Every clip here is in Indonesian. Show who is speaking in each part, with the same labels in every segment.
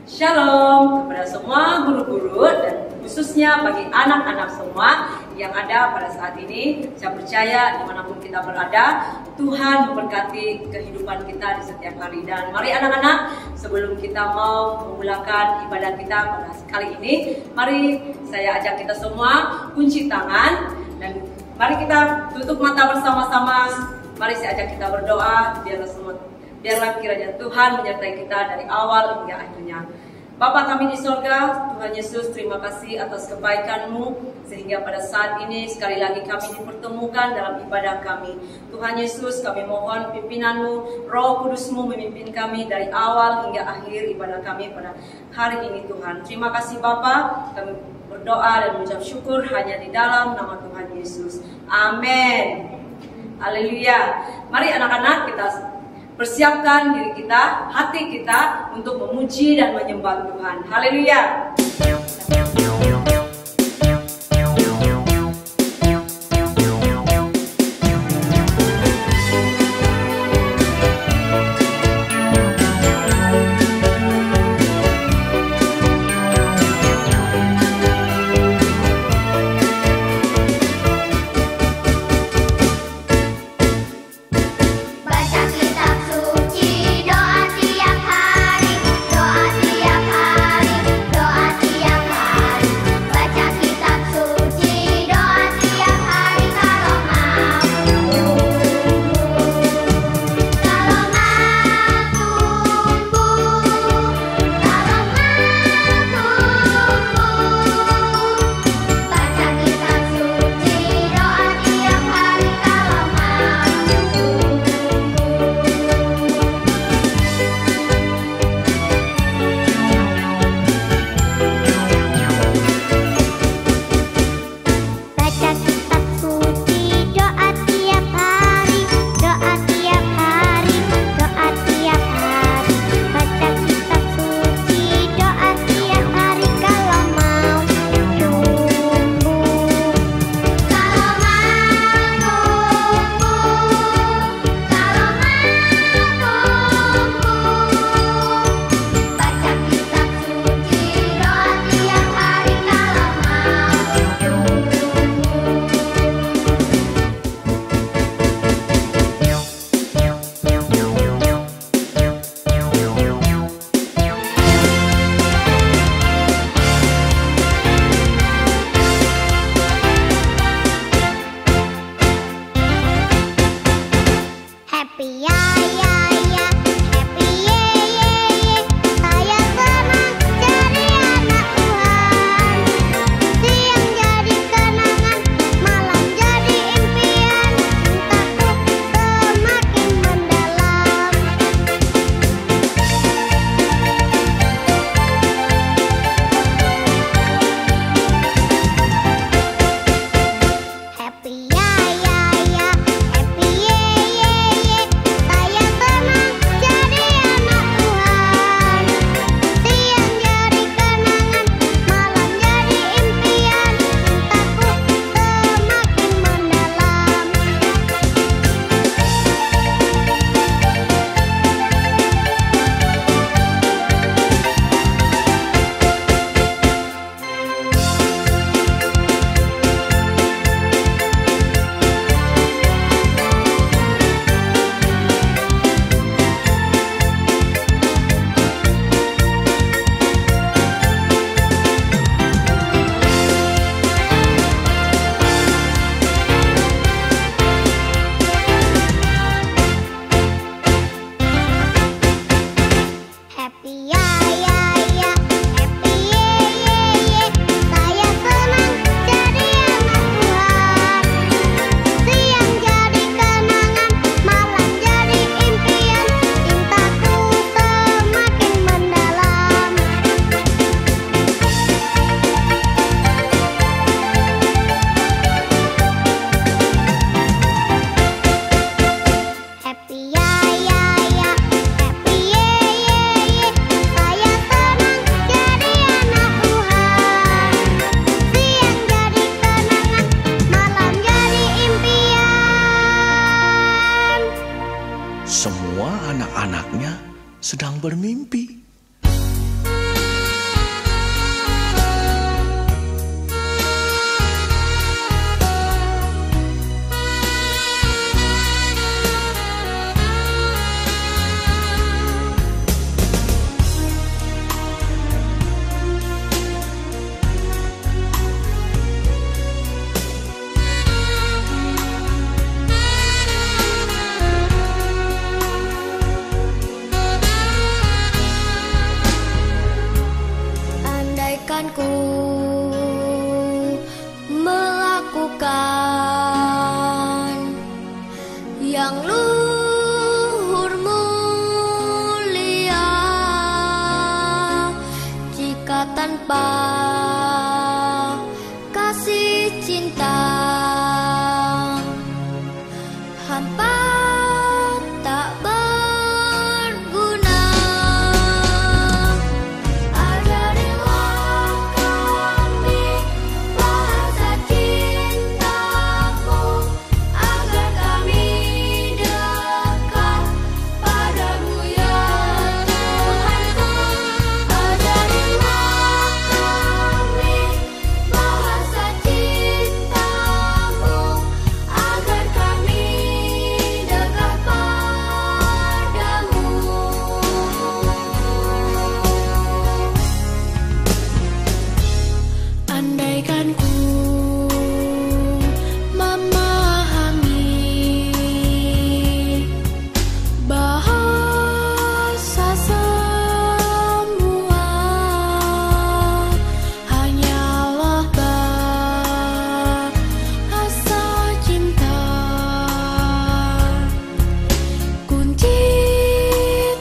Speaker 1: Shalom kepada semua guru-guru dan khususnya bagi anak-anak semua yang ada pada saat ini. Saya percaya dimanapun kita berada, Tuhan memberkati kehidupan kita di setiap hari. Dan mari anak-anak, sebelum kita mau memulakan ibadah kita pada kali ini, mari saya ajak kita semua kunci tangan dan mari kita tutup mata bersama-sama. Mari saya ajak kita berdoa, biarlah kiranya Tuhan menyertai kita dari awal hingga akhirnya. Bapa kami di sorga, Tuhan Yesus, terima kasih atas kebaikan-Mu sehingga pada saat ini sekali lagi kami dipertemukan dalam ibadah kami. Tuhan Yesus, kami mohon pimpinan-Mu, Roh Kudus-Mu memimpin kami dari awal hingga akhir ibadah kami pada hari ini Tuhan. Terima kasih Bapa, kami berdoa dan mengucap syukur hanya di dalam nama Tuhan Yesus. Amin. Haleluya. Mari anak-anak kita persiapkan diri kita, hati kita untuk memuji dan menyembah Tuhan. Haleluya.
Speaker 2: Doa tiap hari, andaikanku melakukan yang luhur mulia, jika tanpa kasih cinta hampa tak berguna. Ajarilah kami bahasa cintamu, agar kami dekat padamu ya Tuhanku. Ajarilah kami bahasa cintamu, agar kami dekat padamu. Andaikan ku memahami bahasa semua, hanyalah bahasa cinta, kunci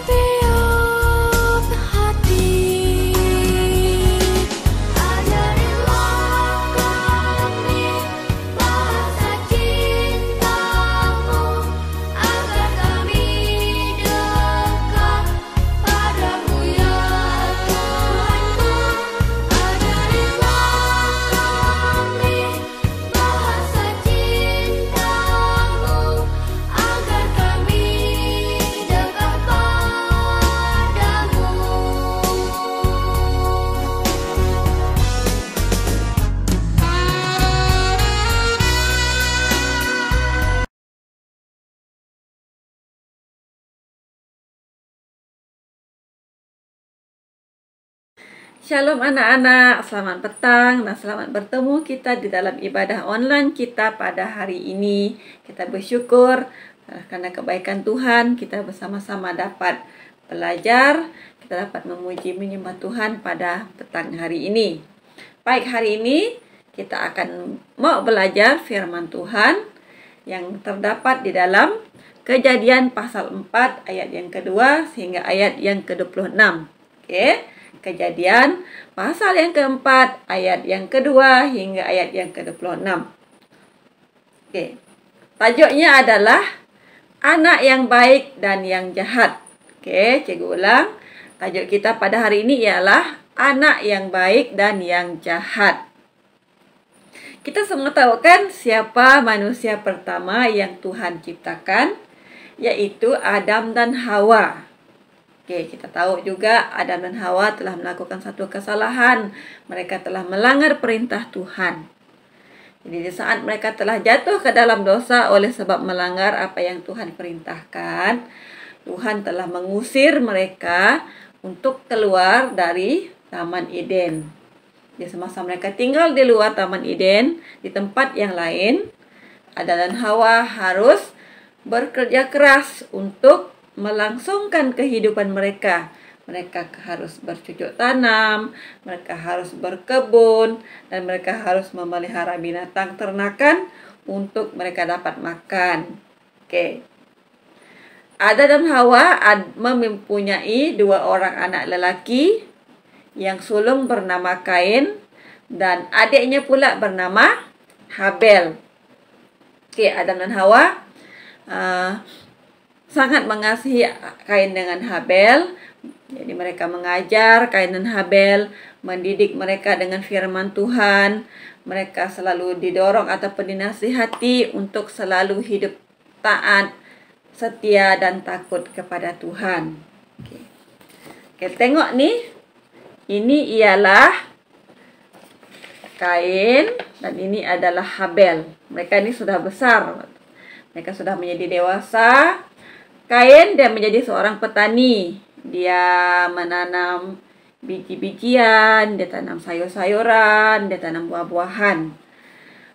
Speaker 2: tiap hati. Ajarilah kami bahasa cintamu, agar kami dekat padamu ya Tuhanku. Ajarilah kami bahasa cintamu, agar kami dekat padamu.
Speaker 3: Shalom anak-anak, selamat petang dan selamat bertemu kita di dalam ibadah online kita pada hari ini. Kita bersyukur karena kebaikan Tuhan, kita bersama-sama dapat belajar, kita dapat memuji menyembah Tuhan pada petang hari ini. Baik, hari ini kita akan mau belajar firman Tuhan yang terdapat di dalam Kejadian pasal 4 ayat yang kedua sehingga ayat yang ke-26. Oke. Kejadian pasal yang keempat ayat yang kedua hingga ayat yang ke-26. Oke. Tajuknya adalah anak yang baik dan yang jahat. Oke, cikgu ulang. Tajuk kita pada hari ini ialah anak yang baik dan yang jahat. Kita semua tahu kan siapa manusia pertama yang Tuhan ciptakan, yaitu Adam dan Hawa. Oke, kita tahu juga Adam dan Hawa telah melakukan satu kesalahan. Mereka telah melanggar perintah Tuhan. Jadi di saat mereka telah jatuh ke dalam dosa oleh sebab melanggar apa yang Tuhan perintahkan, Tuhan telah mengusir mereka untuk keluar dari Taman Eden. Di semasa mereka tinggal di luar Taman Eden, di tempat yang lain, Adam dan Hawa harus bekerja keras untuk melangsungkan kehidupan mereka. Mereka harus bercocok tanam, mereka harus berkebun, dan mereka harus memelihara binatang ternakan untuk mereka dapat makan. Oke. Adam dan Hawa mempunyai 2 orang anak lelaki yang sulung bernama Kain dan adiknya pula bernama Habel. Oke, Adam dan Hawa sangat mengasihi Kain dengan Habel. Jadi mereka mengajar Kain dan Habel, mendidik mereka dengan firman Tuhan. Mereka selalu didorong ataupun dinasihati untuk selalu hidup taat, setia dan takut kepada Tuhan. Oke, tengok nih. Ini ialah Kain dan ini adalah Habel. Mereka ini sudah besar. Mereka sudah menjadi dewasa. Kain dia menjadi seorang petani. Dia menanam biji-bijian, dia tanam sayur-sayuran, dia tanam buah-buahan.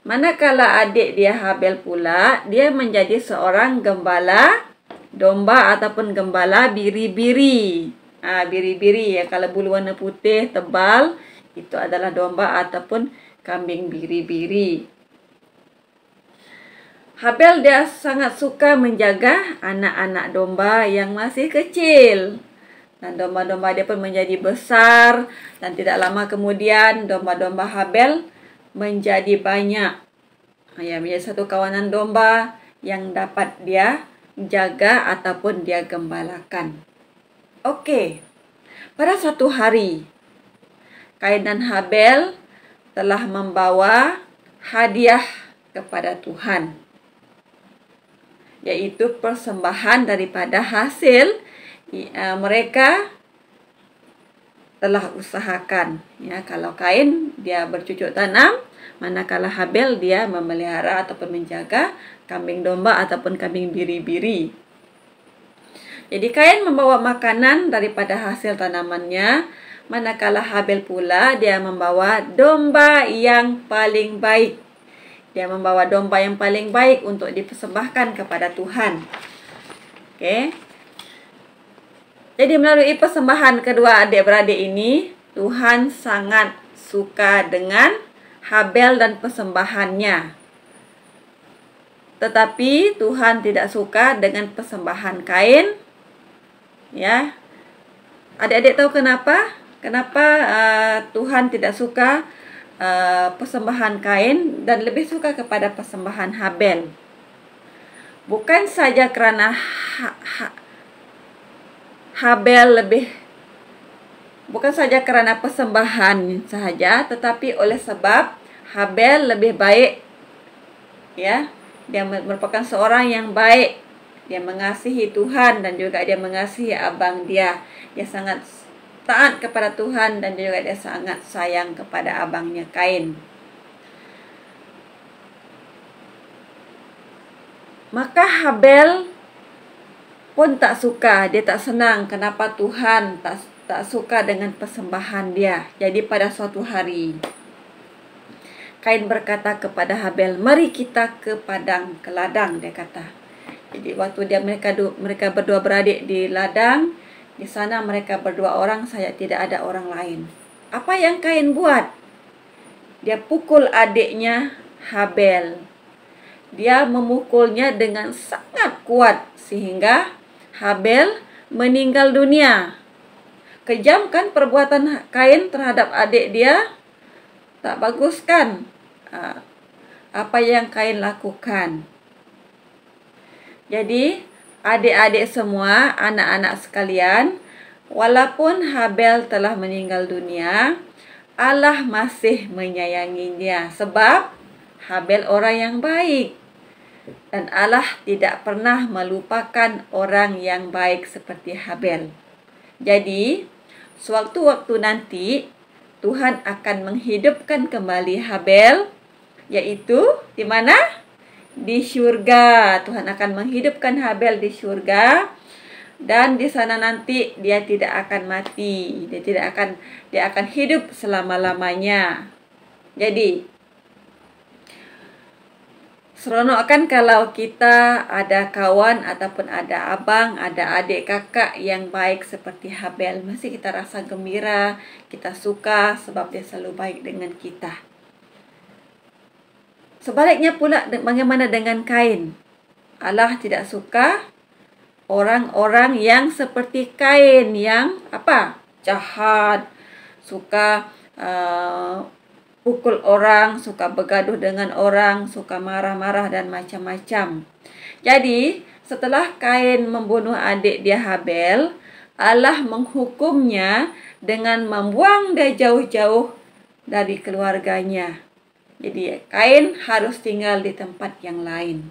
Speaker 3: Manakala adik dia Habel pula, dia menjadi seorang gembala domba ataupun gembala biri-biri. Biri-biri ya, kalau bulu warna putih tebal, Itu adalah domba ataupun kambing biri-biri. Habel dia sangat suka menjaga anak-anak domba yang masih kecil. Dan domba-domba dia pun menjadi besar. Dan tidak lama kemudian domba-domba Habel menjadi banyak. Ya, menjadi satu kawanan domba yang dapat dia jaga ataupun dia gembalakan. Oke, pada suatu hari Kain dan Habel telah membawa hadiah kepada Tuhan, yaitu persembahan daripada hasil mereka telah usahakan. Ya, kalau Kain dia bercocok tanam, manakala Habel dia memelihara ataupun menjaga kambing domba ataupun kambing biri-biri. Jadi Kain membawa makanan daripada hasil tanamannya, manakala Habel pula dia membawa domba yang paling baik. Dia membawa domba yang paling baik untuk dipersembahkan kepada Tuhan. Oke. Jadi melalui persembahan kedua adik-beradik ini, Tuhan sangat suka dengan Habel dan persembahannya. Tetapi Tuhan tidak suka dengan persembahan Kain. Ya. Adik-adik tahu kenapa? Kenapa Tuhan tidak suka persembahan Kain dan lebih suka kepada persembahan Habel? Bukan saja kerana bukan saja kerana persembahan sahaja, tetapi oleh sebab Habel lebih baik. Ya, dia merupakan seorang yang baik. Dia mengasihi Tuhan dan juga dia mengasihi abang dia. Dia sangat taat kepada Tuhan dan juga dia sangat sayang kepada abangnya Kain. Maka Habel pun tak suka, dia tak senang kenapa Tuhan tak suka dengan persembahan dia. Jadi pada suatu hari Kain berkata kepada Habel, "Mari kita ke ke ladang," dia kata. Jadi waktu mereka berdua beradik di ladang, di sana mereka berdua orang saja, tidak ada orang lain. Apa yang Kain buat? Dia pukul adiknya Habel. Dia memukulnya dengan sangat kuat sehingga Habel meninggal dunia. Kejam kan perbuatan Kain terhadap adik dia? Tak bagus kan? Apa yang Kain lakukan? Jadi adik-adik semua, anak-anak sekalian, walaupun Habel telah meninggal dunia, Allah masih menyayanginya sebab Habel orang yang baik. Dan Allah tidak pernah melupakan orang yang baik seperti Habel. Jadi, sewaktu-waktu nanti Tuhan akan menghidupkan kembali Habel, yaitu di mana? Di syurga. Tuhan akan menghidupkan Habel di syurga, dan di sana nanti dia tidak akan mati. Dia akan hidup selama-lamanya. Jadi seronok kan kalau kita ada kawan ataupun ada abang, ada adik kakak yang baik seperti Habel. Mesti kita rasa gembira, kita suka sebab dia selalu baik dengan kita. Sebaliknya pula, bagaimana dengan Kain? Allah tidak suka orang-orang yang seperti Kain, yang jahat, suka pukul orang, suka bergaduh dengan orang, suka marah-marah dan macam-macam. Jadi, setelah Kain membunuh adik dia Habel, Allah menghukumnya dengan membuang dia jauh-jauh dari keluarganya. Jadi Kain harus tinggal di tempat yang lain.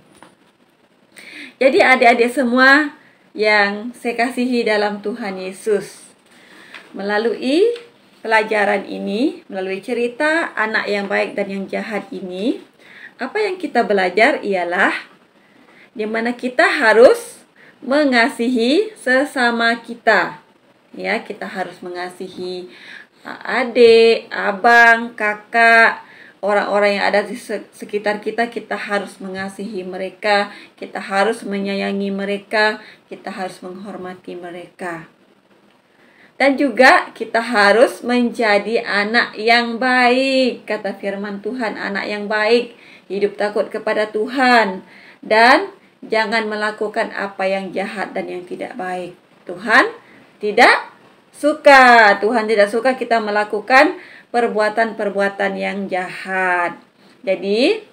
Speaker 3: Jadi adik-adik semua yang saya kasihi dalam Tuhan Yesus, melalui pelajaran ini, melalui cerita anak yang baik dan yang jahat ini, apa yang kita belajar ialah di mana kita harus mengasihi sesama kita. Ya, kita harus mengasihi adik, abang, kakak, orang-orang yang ada di sekitar kita. Kita harus mengasihi mereka, kita harus menyayangi mereka, kita harus menghormati mereka. Dan juga kita harus menjadi anak yang baik. Kata firman Tuhan, anak yang baik, hidup takut kepada Tuhan, dan jangan melakukan apa yang jahat dan yang tidak baik. Tuhan tidak suka. Tuhan tidak suka kita melakukan perbuatan-perbuatan yang jahat. Jadi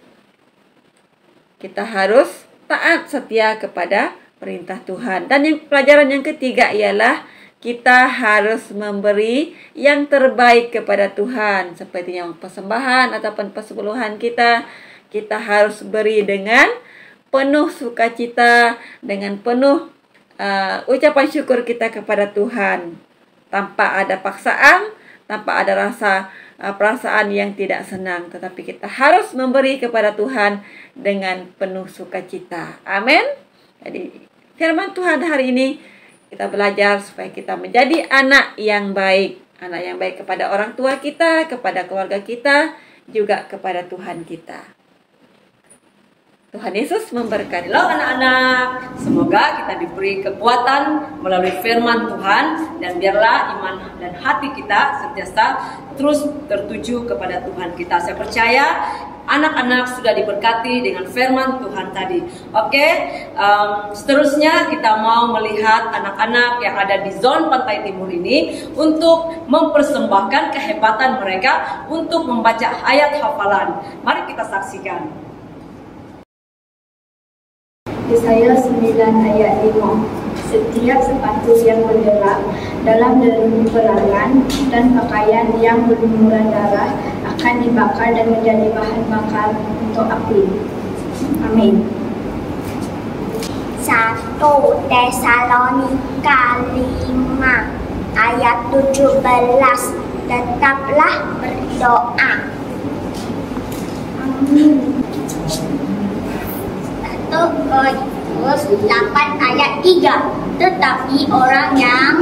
Speaker 3: kita harus taat setia kepada perintah Tuhan. Dan pelajaran yang ketiga ialah kita harus memberi yang terbaik kepada Tuhan. Seperti yang persembahan ataupun persepuluhan kita harus beri dengan penuh sukacita, dengan penuh ucapan syukur kita kepada Tuhan, tanpa ada paksaan, tanpa ada perasaan yang tidak senang, tetapi kita harus memberi kepada Tuhan dengan penuh sukacita. Amin. Jadi firman Tuhan hari ini kita belajar supaya kita menjadi anak yang baik. Anak yang baik kepada orang tua kita, kepada keluarga kita, juga kepada Tuhan kita. Tuhan Yesus memberkati.
Speaker 1: Halo anak-anak, semoga kita diberi kekuatan melalui firman Tuhan, dan biarlah iman dan hati kita senantiasa terus tertuju kepada Tuhan kita. Saya percaya anak-anak sudah diberkati dengan firman Tuhan tadi. Oke, seterusnya kita mau melihat anak-anak yang ada di zon pantai timur ini untuk mempersembahkan kehebatan mereka untuk membaca ayat hafalan. Mari kita saksikan.
Speaker 4: Yesaya 9 ayat 5. Setiap sepatu yang bergerak dalam perangan dan pakaian yang berlumuran darah akan dibakar dan menjadi bahan bakar untuk api. Amin.
Speaker 5: 1 Tesalonika 5 ayat 17. Tetaplah berdoa. Amin. 1 Korintus 8 ayat 3. Tetapi orang yang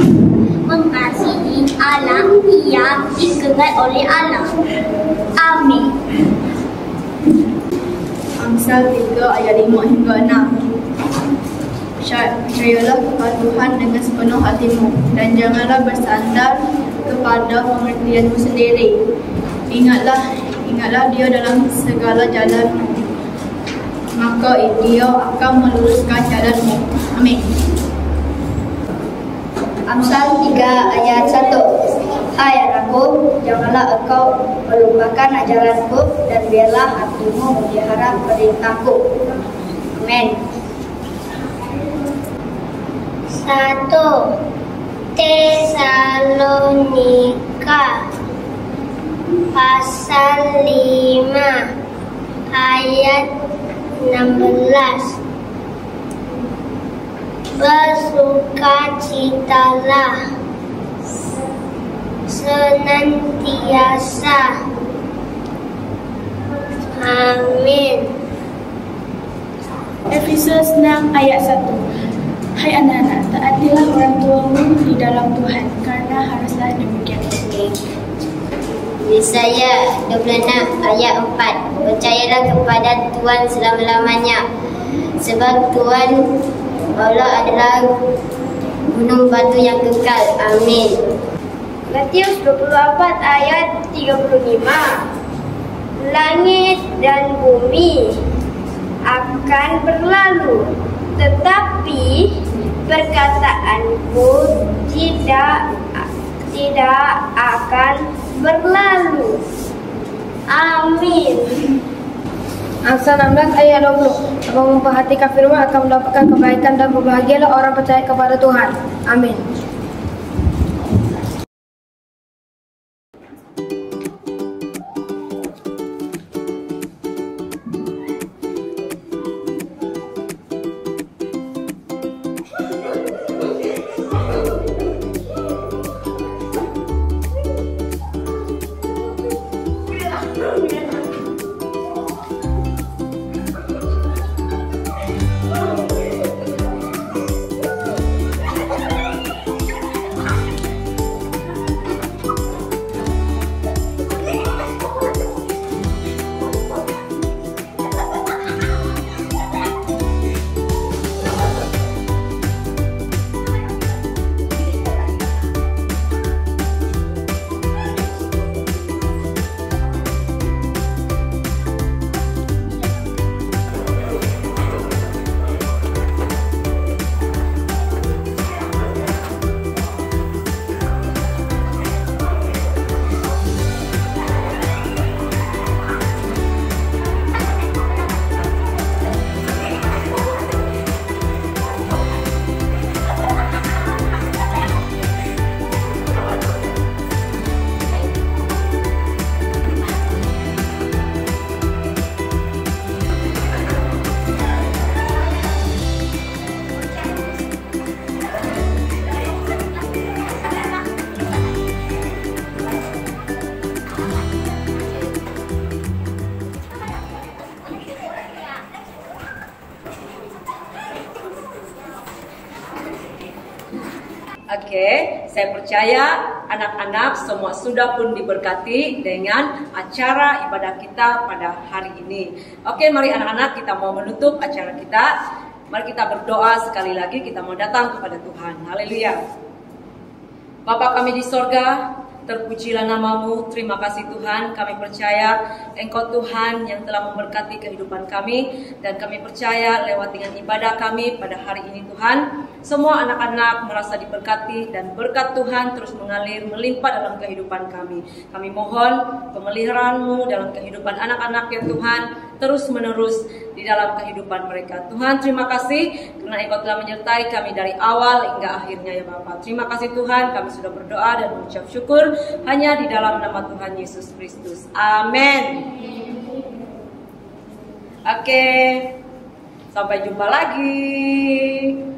Speaker 5: mengasihi Allah, ia dikenal oleh Allah. Amin.
Speaker 4: Amsal 3 ayat 5 hingga 6. Percayalah kepada Tuhan dengan sepenuh hatimu, dan janganlah bersandar kepada pengertianmu sendiri. Ingatlah Dia dalam segala jalanmu, maka Dia akan meluruskan jalanmu. Amin. Amsal 3 ayat 1. Hai anakku, janganlah engkau melupakan ajaranku, dan biarlah hatimu memelihara perintahku. Amin.
Speaker 5: 1 Tesalonika pasal 5 ayat 16. Bersukacitalah senantiasa. Amin.
Speaker 4: Efesus 6 ayat 1. Hai anak-anak, taatilah orang tuamu di dalam Tuhan, karena haruslah demikian.
Speaker 5: Yesaya 26 ayat 4. Percayalah kepada Tuhan selama-lamanya, sebab Tuhan Allah adalah gunung batu yang kekal. Amin.
Speaker 4: Matius 24 ayat 35. Langit dan bumi akan berlalu, tetapi perkataanku tidak akan berlalu. Amin.
Speaker 6: Amsal 16 ayat 20. Orang memperhatikan firman akan mendapatkan kebaikan, dan berbahagialah orang percaya kepada Tuhan. Amin.
Speaker 1: Saya percaya anak-anak semua sudah pun diberkati dengan acara ibadah kita pada hari ini. Oke, mari anak-anak kita mau menutup acara kita. Mari kita berdoa sekali lagi, kita mau datang kepada Tuhan. Haleluya. Bapa kami di sorga, terpujilah namamu. Terima kasih Tuhan, kami percaya Engkau Tuhan yang telah memberkati kehidupan kami. Dan kami percaya lewat dengan ibadah kami pada hari ini Tuhan, semua anak-anak merasa diberkati dan berkat Tuhan terus mengalir melimpah dalam kehidupan kami. Kami mohon pemeliharaan-Mu dalam kehidupan anak-anak ya Tuhan, terus menerus di dalam kehidupan mereka. Tuhan terima kasih karena Engkau telah menyertai kami dari awal hingga akhirnya ya Bapa. Terima kasih Tuhan, kami sudah berdoa dan mengucap syukur hanya di dalam nama Tuhan Yesus Kristus. Amin. Oke, sampai jumpa lagi.